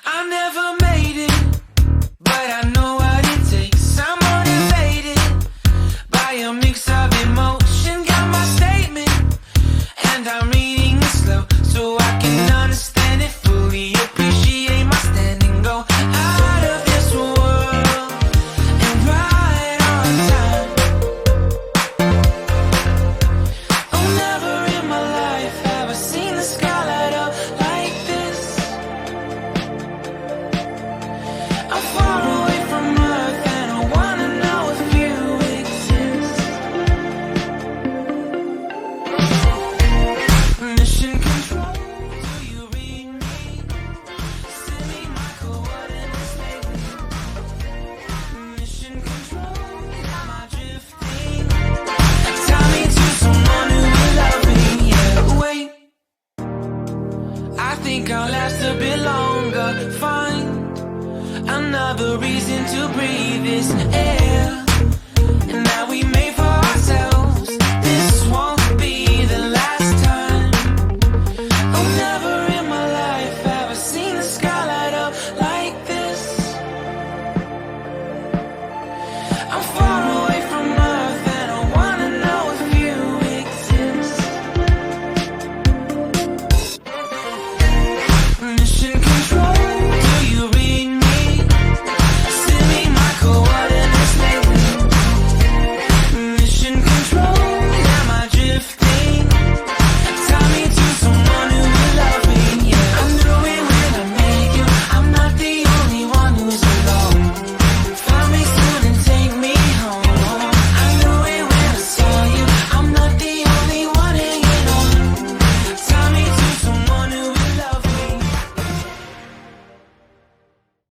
I never made it, but I know what it takes. I'm motivated by a mix of emotion. Got my statement, and I'm reading it slow so I can understand it fully. Appreciate my standing, go out of this world and right on time. Oh, never in my life have I seen the sky light up like this. I'm far away from Earth and I wanna know if you exist. Mission control, do you read me? Send me my coordinates lately. Mission control, am I drifting? Tie me to someone who will love me, yeah. Wait, I think I'll last a bit longer. Find another reason to breathe this air. And now we may